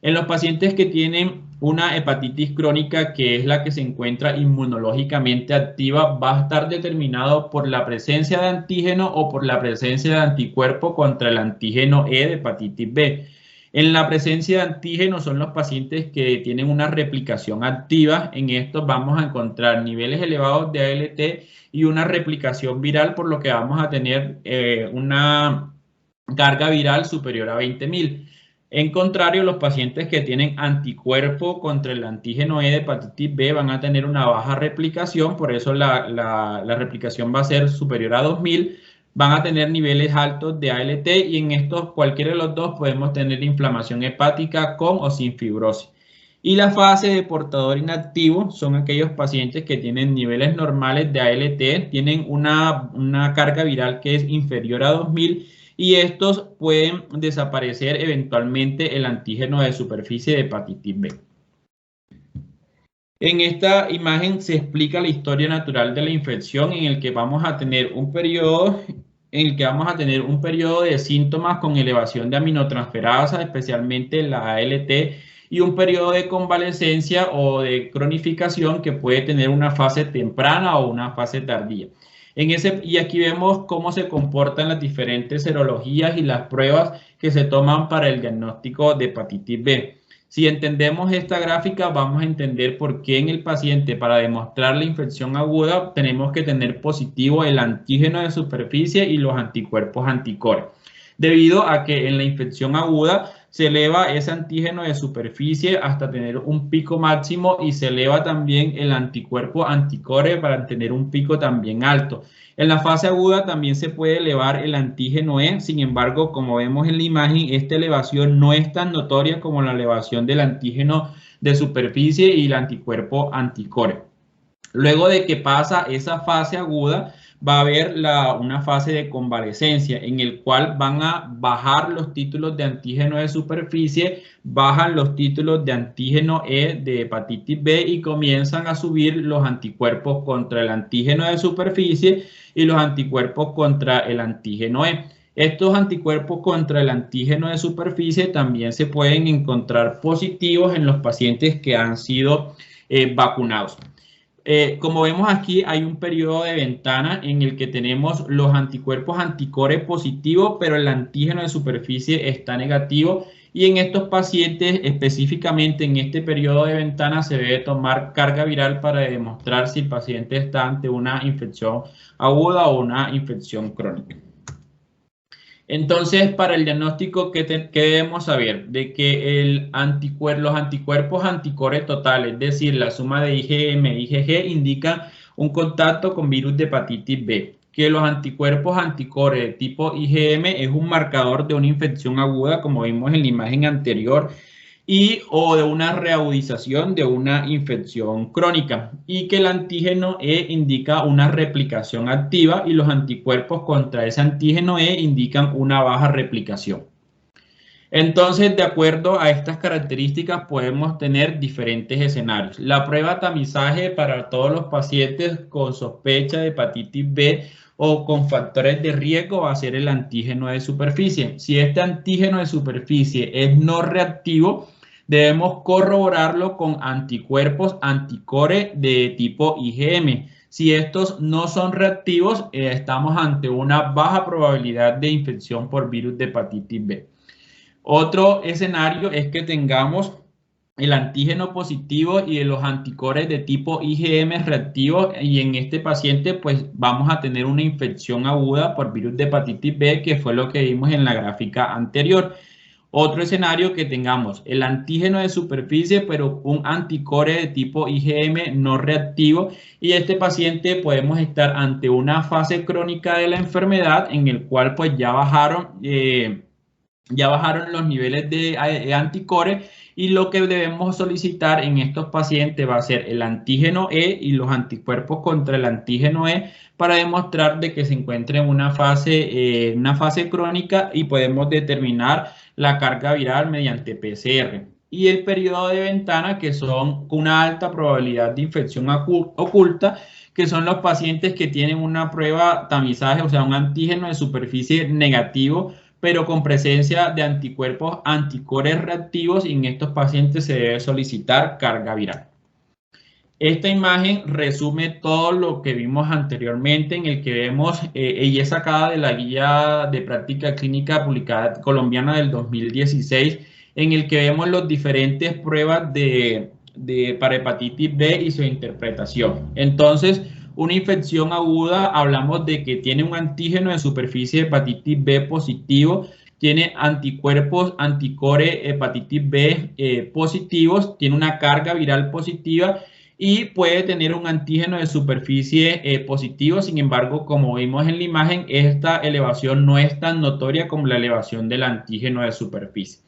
En los pacientes que tienen una hepatitis crónica, que es la que se encuentra inmunológicamente activa, va a estar determinado por la presencia de antígeno o por la presencia de anticuerpo contra el antígeno E de hepatitis B. En la presencia de antígenos son los pacientes que tienen una replicación activa. En estos vamos a encontrar niveles elevados de ALT y una replicación viral, por lo que vamos a tener una carga viral superior a 20.000. En contrario, los pacientes que tienen anticuerpo contra el antígeno E de hepatitis B van a tener una baja replicación, por eso la replicación va a ser superior a 2.000. Van a tener niveles altos de ALT y en estos, cualquiera de los dos, podemos tener inflamación hepática con o sin fibrosis. Y la fase de portador inactivo son aquellos pacientes que tienen niveles normales de ALT, tienen una carga viral que es inferior a 2.000, y estos pueden desaparecer eventualmente el antígeno de superficie de hepatitis B. En esta imagen se explica la historia natural de la infección, en el que vamos a tener un periodo en el que vamos a tener un periodo de síntomas con elevación de aminotransferasa, especialmente la ALT, y un periodo de convalescencia o de cronificación que puede tener una fase temprana o una fase tardía. Y aquí vemos cómo se comportan las diferentes serologías y las pruebas que se toman para el diagnóstico de hepatitis B. Si entendemos esta gráfica, vamos a entender por qué en el paciente, para demostrar la infección aguda, tenemos que tener positivo el antígeno de superficie y los anticuerpos anticore. Debido a que en la infección aguda se eleva ese antígeno de superficie hasta tener un pico máximo y se eleva también el anticuerpo anticore para tener un pico también alto. En la fase aguda también se puede elevar el antígeno E, sin embargo, como vemos en la imagen, esta elevación no es tan notoria como la elevación del antígeno de superficie y el anticuerpo anticore. Luego de que pasa esa fase aguda, va a haber una fase de convalescencia en el cual van a bajar los títulos de antígeno de superficie, bajan los títulos de antígeno E de hepatitis B y comienzan a subir los anticuerpos contra el antígeno de superficie y los anticuerpos contra el antígeno E. Estos anticuerpos contra el antígeno de superficie también se pueden encontrar positivos en los pacientes que han sido vacunados. Como vemos aquí, hay un periodo de ventana en el que tenemos los anticuerpos anticore positivos, pero el antígeno de superficie está negativo. Y en estos pacientes, específicamente en este periodo de ventana, se debe tomar carga viral para demostrar si el paciente está ante una infección aguda o una infección crónica. Entonces, para el diagnóstico, ¿qué debemos saber? De que los anticuerpos anticore totales, es decir, la suma de IgM e IgG, indican un contacto con virus de hepatitis B. Que los anticuerpos anticore de tipo IgM es un marcador de una infección aguda, como vimos en la imagen anterior, o de una reagudización de una infección crónica, y que el antígeno E indica una replicación activa y los anticuerpos contra ese antígeno E indican una baja replicación. Entonces, de acuerdo a estas características, podemos tener diferentes escenarios. La prueba tamizaje para todos los pacientes con sospecha de hepatitis B o con factores de riesgo va a ser el antígeno de superficie. Si este antígeno de superficie es no reactivo, debemos corroborarlo con anticuerpos anticore de tipo IgM. Si estos no son reactivos, estamos ante una baja probabilidad de infección por virus de hepatitis B. Otro escenario es que tengamos el antígeno positivo y los anticores de tipo IgM reactivos, y en este paciente pues vamos a tener una infección aguda por virus de hepatitis B, que fue lo que vimos en la gráfica anterior. Otro escenario, que tengamos el antígeno de superficie, pero un anticore de tipo IgM no reactivo, y este paciente podemos estar ante una fase crónica de la enfermedad en el cual pues ya bajaron los niveles de anticore, y lo que debemos solicitar en estos pacientes va a ser el antígeno E y los anticuerpos contra el antígeno E para demostrar de que se encuentra en una fase crónica, y podemos determinar la carga viral mediante PCR. Y el periodo de ventana, que son con una alta probabilidad de infección oculta, que son los pacientes que tienen una prueba tamizaje, o sea, un antígeno de superficie negativo, pero con presencia de anticuerpos anticores reactivos, y en estos pacientes se debe solicitar carga viral. Esta imagen resume todo lo que vimos anteriormente, en el que vemos, ella es sacada de la guía de práctica clínica publicada colombiana del 2016, en el que vemos las diferentes pruebas para hepatitis B y su interpretación. Entonces, una infección aguda, hablamos de que tiene un antígeno de superficie de hepatitis B positivo, tiene anticuerpos anticore hepatitis B positivos, tiene una carga viral positiva y puede tener un antígeno de superficie positivo. Sin embargo, como vimos en la imagen, esta elevación no es tan notoria como la elevación del antígeno de superficie.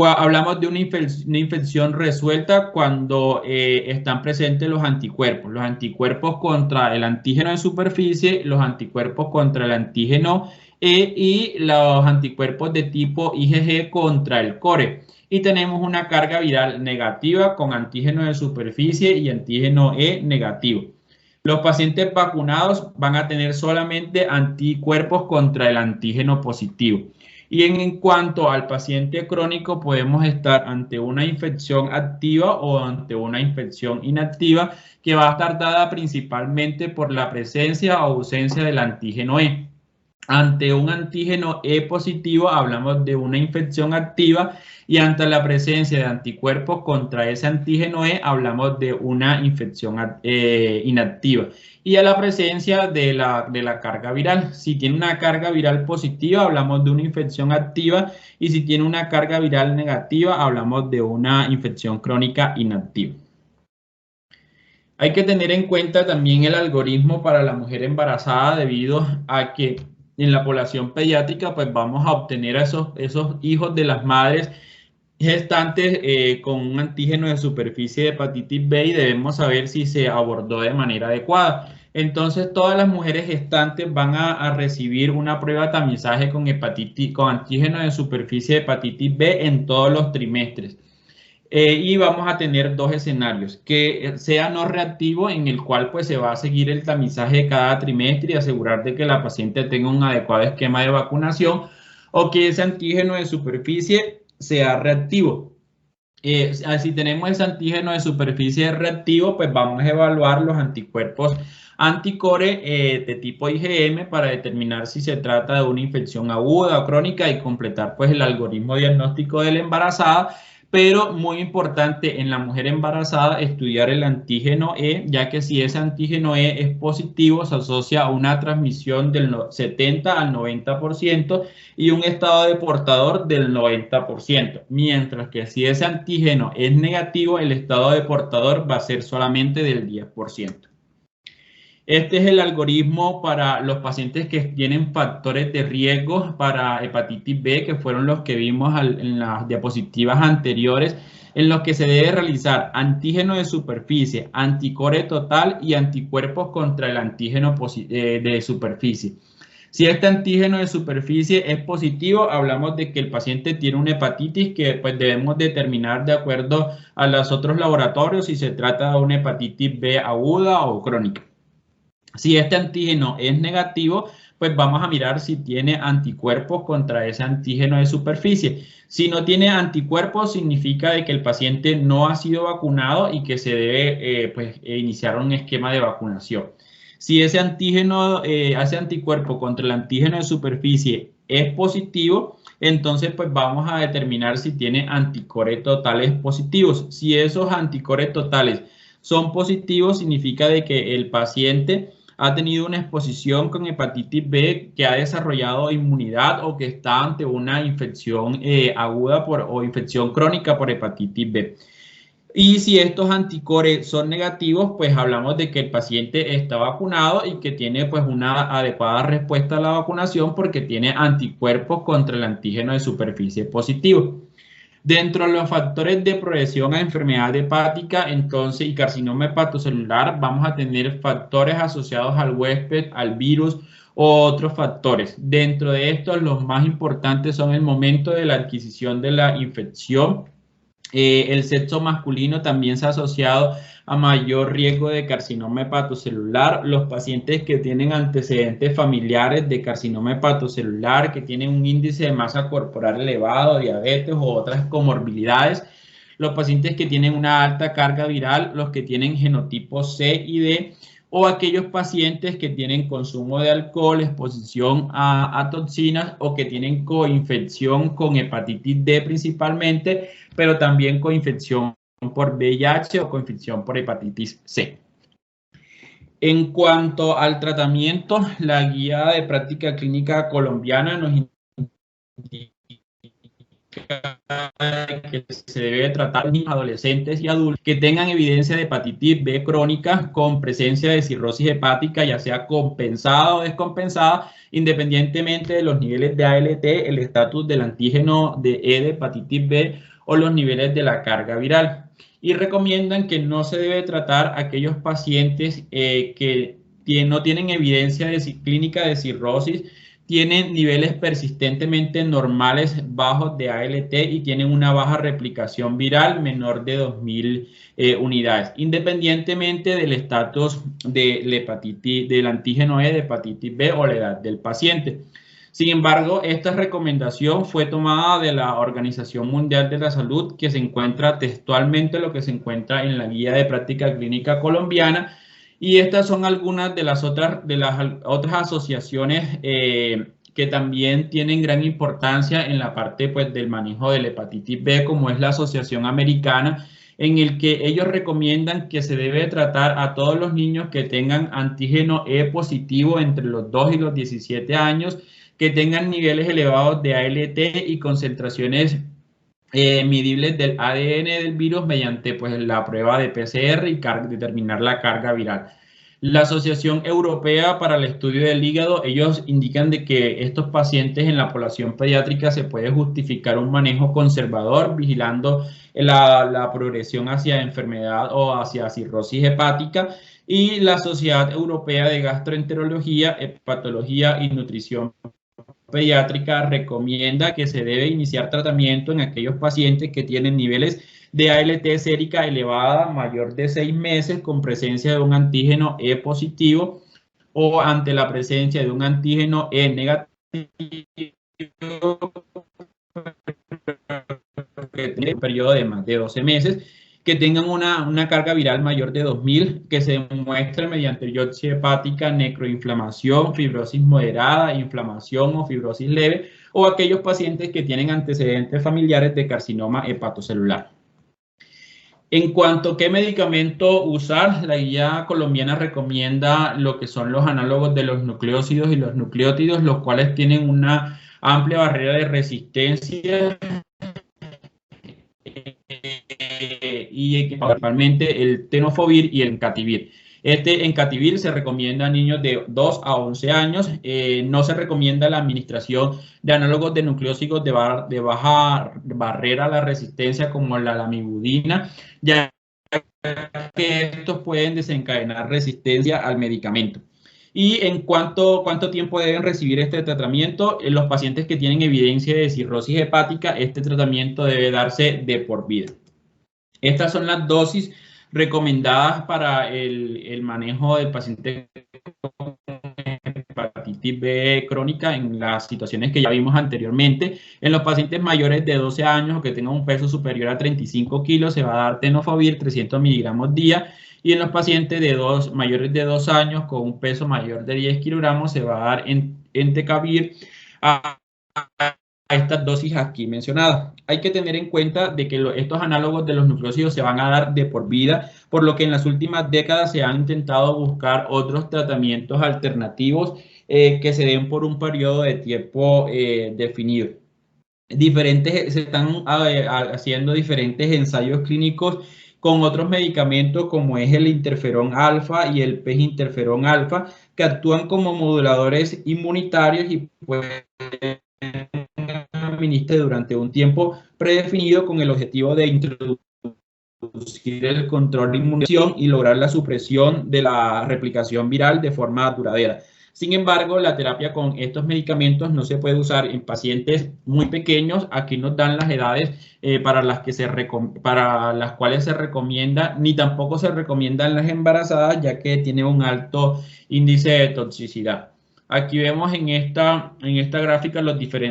Hablamos de una infección resuelta cuando están presentes los anticuerpos contra el antígeno de superficie, los anticuerpos contra el antígeno E y los anticuerpos de tipo IgG contra el core. Y tenemos una carga viral negativa con antígeno de superficie y antígeno E negativo. Los pacientes vacunados van a tener solamente anticuerpos contra el antígeno positivo. Y en cuanto al paciente crónico, podemos estar ante una infección activa o ante una infección inactiva que va a estar dada principalmente por la presencia o ausencia del antígeno E. Ante un antígeno E positivo hablamos de una infección activa y ante la presencia de anticuerpos contra ese antígeno E hablamos de una infección inactiva. Y a la presencia de la carga viral. Si tiene una carga viral positiva hablamos de una infección activa y si tiene una carga viral negativa hablamos de una infección crónica inactiva. Hay que tener en cuenta también el algoritmo para la mujer embarazada debido a que en la población pediátrica pues vamos a obtener a esos hijos de las madres gestantes con un antígeno de superficie de hepatitis B y debemos saber si se abordó de manera adecuada. Entonces todas las mujeres gestantes van a recibir una prueba de tamizaje con antígeno de superficie de hepatitis B en todos los trimestres. Y vamos a tener dos escenarios, que sea no reactivo, en el cual pues se va a seguir el tamizaje de cada trimestre y asegurar de que la paciente tenga un adecuado esquema de vacunación, o que ese antígeno de superficie sea reactivo. Si tenemos ese antígeno de superficie reactivo, pues vamos a evaluar los anticuerpos anticore de tipo IgM para determinar si se trata de una infección aguda o crónica y completar pues el algoritmo diagnóstico de la embarazada. Pero muy importante en la mujer embarazada estudiar el antígeno E, ya que si ese antígeno E es positivo, se asocia a una transmisión del 70 al 90% y un estado de portador del 90%, mientras que si ese antígeno es negativo, el estado de portador va a ser solamente del 10%. Este es el algoritmo para los pacientes que tienen factores de riesgo para hepatitis B, que fueron los que vimos en las diapositivas anteriores, en los que se debe realizar antígeno de superficie, anticore total y anticuerpos contra el antígeno de superficie. Si este antígeno de superficie es positivo, hablamos de que el paciente tiene una hepatitis que pues, debemos determinar de acuerdo a los otros laboratorios si se trata de una hepatitis B aguda o crónica. Si este antígeno es negativo, pues vamos a mirar si tiene anticuerpos contra ese antígeno de superficie. Si no tiene anticuerpos, significa de que el paciente no ha sido vacunado y que se debe iniciar un esquema de vacunación. Si ese anticuerpo contra el antígeno de superficie es positivo, entonces pues vamos a determinar si tiene anticuerpos totales positivos. Si esos anticuerpos totales son positivos, significa de que el paciente ha tenido una exposición con hepatitis B, que ha desarrollado inmunidad o que está ante una infección aguda o infección crónica por hepatitis B. Y si estos anticuerpos son negativos, pues hablamos de que el paciente está vacunado y que tiene pues una adecuada respuesta a la vacunación porque tiene anticuerpos contra el antígeno de superficie positivo. Dentro de los factores de progresión a enfermedad hepática, entonces, y carcinoma hepatocelular, vamos a tener factores asociados al huésped, al virus o otros factores. Dentro de estos, los más importantes son el momento de la adquisición de la infección. El sexo masculino también se ha asociado a mayor riesgo de carcinoma hepatocelular. Los pacientes que tienen antecedentes familiares de carcinoma hepatocelular, que tienen un índice de masa corporal elevado, diabetes o otras comorbilidades. Los pacientes que tienen una alta carga viral, los que tienen genotipos C y D, o aquellos pacientes que tienen consumo de alcohol, exposición a toxinas o que tienen coinfección con hepatitis D principalmente, pero también coinfección por VIH o coinfección por hepatitis C. En cuanto al tratamiento, la guía de práctica clínica colombiana nos indica que se debe tratar a adolescentes y adultos que tengan evidencia de hepatitis B crónica con presencia de cirrosis hepática, ya sea compensada o descompensada, independientemente de los niveles de ALT, el estatus del antígeno de E de hepatitis B o los niveles de la carga viral. Y recomiendan que no se debe tratar a aquellos pacientes que no tienen evidencia clínica de cirrosis tienen niveles persistentemente normales bajos de ALT y tienen una baja replicación viral menor de 2000 unidades, independientemente del estatus de la hepatitis, del antígeno E de hepatitis B o la edad del paciente. Sin embargo, esta recomendación fue tomada de la Organización Mundial de la Salud, que se encuentra textualmente lo que se encuentra en la Guía de Práctica Clínica Colombiana, y estas son algunas de las otras asociaciones que también tienen gran importancia en la parte pues, del manejo de la hepatitis B, como es la Asociación Americana, en el que ellos recomiendan que se debe tratar a todos los niños que tengan antígeno E positivo entre los 2 y los 17 años, que tengan niveles elevados de ALT y concentraciones medibles del ADN del virus mediante pues, la prueba de PCR y determinar la carga viral. La Asociación Europea para el Estudio del Hígado, ellos indican de que estos pacientes en la población pediátrica se puede justificar un manejo conservador, vigilando la progresión hacia enfermedad o hacia cirrosis hepática, y la Sociedad Europea de Gastroenterología, Hepatología y Nutrición Pediátrica recomienda que se debe iniciar tratamiento en aquellos pacientes que tienen niveles de ALT sérica elevada mayor de 6 meses con presencia de un antígeno E positivo o ante la presencia de un antígeno E negativo que tiene un periodo de más de 12 meses, que tengan una carga viral mayor de 2000, que se demuestre mediante biopsia hepática, necroinflamación, fibrosis moderada, inflamación o fibrosis leve, o aquellos pacientes que tienen antecedentes familiares de carcinoma hepatocelular. En cuanto a qué medicamento usar, la guía colombiana recomienda lo que son los análogos de los nucleócidos y los nucleótidos, los cuales tienen una amplia barrera de resistencia y principalmente el tenofovir y el encatibir. Este encatibir se recomienda a niños de 2 a 11 años. No se recomienda la administración de análogos de nucleócidos de baja barrera a la resistencia como la lamivudina, ya que estos pueden desencadenar resistencia al medicamento. Y en cuánto tiempo deben recibir este tratamiento, en los pacientes que tienen evidencia de cirrosis hepática, este tratamiento debe darse de por vida. Estas son las dosis recomendadas para el manejo del paciente con hepatitis B crónica en las situaciones que ya vimos anteriormente. En los pacientes mayores de 12 años o que tengan un peso superior a 35 kilos se va a dar tenofovir 300 miligramos día, y en los pacientes mayores de 2 años con un peso mayor de 10 kilogramos se va a dar entecavir a estas dosis aquí mencionadas. Hay que tener en cuenta de que estos análogos de los nucleócidos se van a dar de por vida, por lo que en las últimas décadas se han intentado buscar otros tratamientos alternativos que se den por un periodo de tiempo definido. Se están haciendo diferentes ensayos clínicos con otros medicamentos como es el interferón alfa y el PEG interferón alfa, que actúan como moduladores inmunitarios y pueden administrar durante un tiempo predefinido con el objetivo de introducir el control de inmunización y lograr la supresión de la replicación viral de forma duradera. Sin embargo, la terapia con estos medicamentos no se puede usar en pacientes muy pequeños. Aquí nos dan las edades para las cuales se recomienda, ni tampoco se recomiendan las embarazadas, ya que tiene un alto índice de toxicidad. Aquí vemos en esta gráfica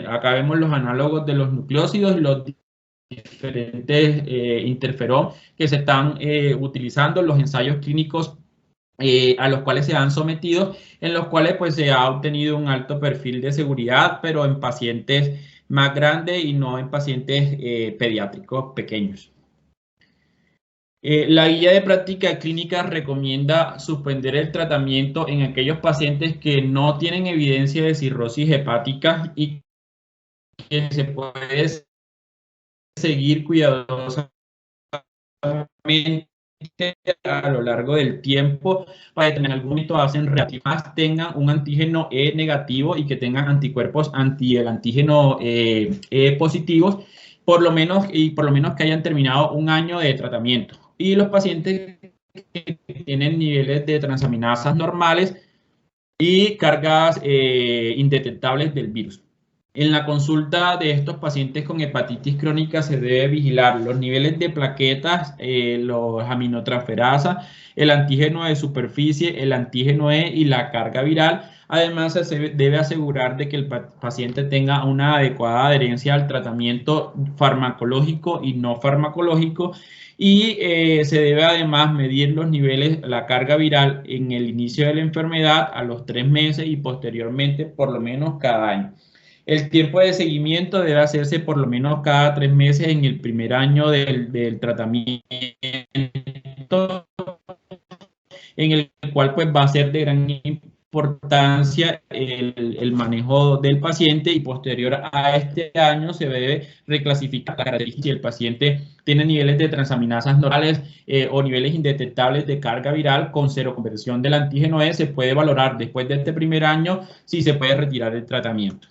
acá vemos los análogos de los nucleócidos y los diferentes interferón que se están utilizando, los ensayos clínicos a los cuales se han sometido, en los cuales pues se ha obtenido un alto perfil de seguridad, pero en pacientes más grandes y no en pacientes pediátricos pequeños. La guía de práctica clínica recomienda suspender el tratamiento en aquellos pacientes que no tienen evidencia de cirrosis hepática y que se puede seguir cuidadosamente a lo largo del tiempo para que en algún momento tengan un antígeno E negativo y que tengan anticuerpos anti el antígeno E positivos, por lo menos que hayan terminado un año de tratamiento. Y los pacientes que tienen niveles de transaminasas normales y cargas indetectables del virus. En la consulta de estos pacientes con hepatitis crónica se debe vigilar los niveles de plaquetas, los aminotransferasa, el antígeno de superficie, el antígeno E y la carga viral. Además, se debe asegurar de que el paciente tenga una adecuada adherencia al tratamiento farmacológico y no farmacológico y se debe además medir los niveles, la carga viral en el inicio de la enfermedad a los 3 meses y posteriormente por lo menos cada año. El tiempo de seguimiento debe hacerse por lo menos cada 3 meses en el primer año del tratamiento, en el cual pues va a ser de gran importancia el manejo del paciente y posterior a este año se debe reclasificar la característica si el paciente tiene niveles de transaminasas normales o niveles indetectables de carga viral con cero conversión del antígeno E, se puede valorar después de este primer año si se puede retirar el tratamiento.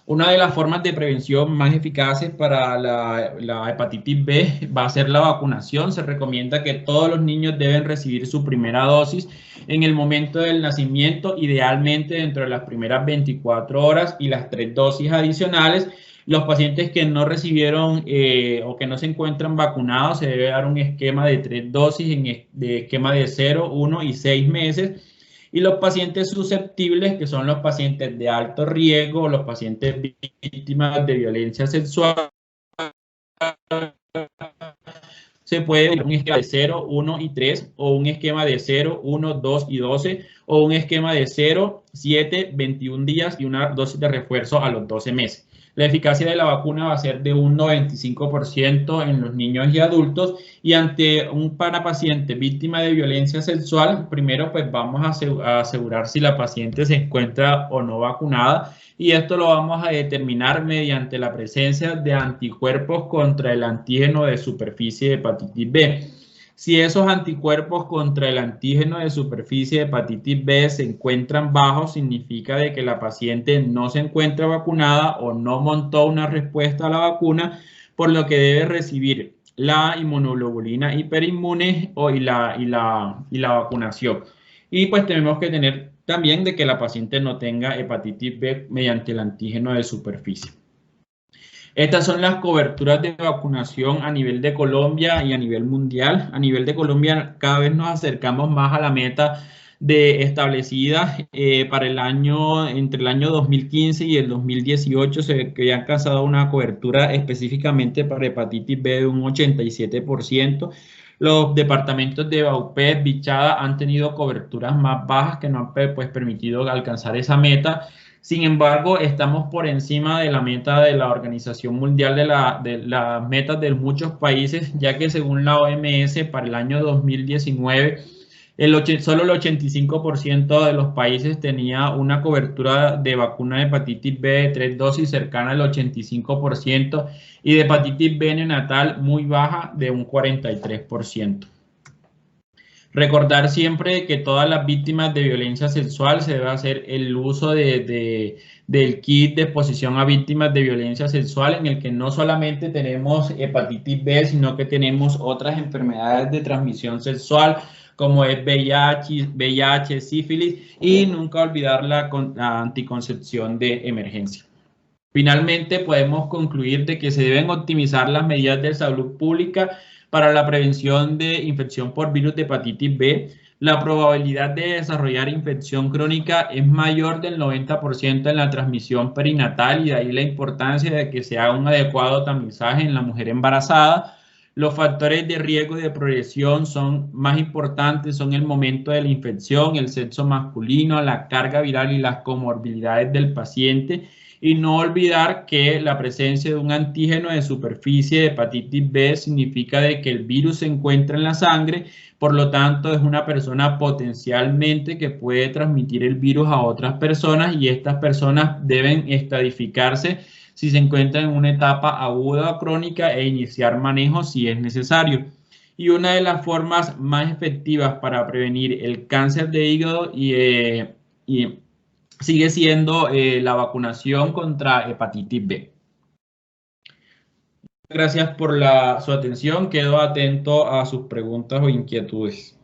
Una de las formas de prevención más eficaces para la hepatitis B va a ser la vacunación. Se recomienda que todos los niños deben recibir su primera dosis en el momento del nacimiento, idealmente dentro de las primeras 24 horas y las 3 dosis adicionales. Los pacientes que no recibieron o que no se encuentran vacunados, se debe dar un esquema de 3 dosis, de esquema de 0, 1 y 6 meses. Y los pacientes susceptibles, que son los pacientes de alto riesgo, los pacientes víctimas de violencia sexual, se puede dar un esquema de 0, 1 y 3, o un esquema de 0, 1, 2 y 12, o un esquema de 0, 7, 21 días y una dosis de refuerzo a los 12 meses. La eficacia de la vacuna va a ser de un 95% en los niños y adultos y ante un paciente víctima de violencia sexual, primero pues vamos a asegurar si la paciente se encuentra o no vacunada y esto lo vamos a determinar mediante la presencia de anticuerpos contra el antígeno de superficie de hepatitis B. Si esos anticuerpos contra el antígeno de superficie de hepatitis B se encuentran bajos, significa de que la paciente no se encuentra vacunada o no montó una respuesta a la vacuna, por lo que debe recibir la inmunoglobulina hiperinmune y la vacunación. Y pues tenemos que tener también de que la paciente no tenga hepatitis B mediante el antígeno de superficie. Estas son las coberturas de vacunación a nivel de Colombia y a nivel mundial. A nivel de Colombia cada vez nos acercamos más a la meta establecida para el año, entre el año 2015 y el 2018 se había alcanzado una cobertura específicamente para hepatitis B de un 87%. Los departamentos de Vaupés, Bichada han tenido coberturas más bajas que no han pues, permitido alcanzar esa meta. Sin embargo, estamos por encima de la meta de la Organización Mundial de las metas de muchos países, ya que según la OMS para el año 2019, solo el 85% de los países tenía una cobertura de vacuna de hepatitis B de 3 dosis cercana al 85% y de hepatitis B neonatal muy baja de un 43%. Recordar siempre que todas las víctimas de violencia sexual se debe hacer el uso del kit de exposición a víctimas de violencia sexual en el que no solamente tenemos hepatitis B, sino que tenemos otras enfermedades de transmisión sexual como es VIH, sífilis y nunca olvidar la anticoncepción de emergencia. Finalmente, podemos concluir de que se deben optimizar las medidas de salud pública para la prevención de infección por virus de hepatitis B. La probabilidad de desarrollar infección crónica es mayor del 90% en la transmisión perinatal y de ahí la importancia de que se haga un adecuado tamizaje en la mujer embarazada. Los factores de riesgo de progresión son más importantes, son el momento de la infección, el sexo masculino, la carga viral y las comorbilidades del paciente. Y no olvidar que la presencia de un antígeno de superficie de hepatitis B significa de que el virus se encuentra en la sangre, por lo tanto es una persona potencialmente que puede transmitir el virus a otras personas y estas personas deben estadificarse si se encuentran en una etapa aguda o crónica e iniciar manejo si es necesario. Y una de las formas más efectivas para prevenir el cáncer de hígado sigue siendo la vacunación contra hepatitis B. Gracias por su atención. Quedo atento a sus preguntas o inquietudes.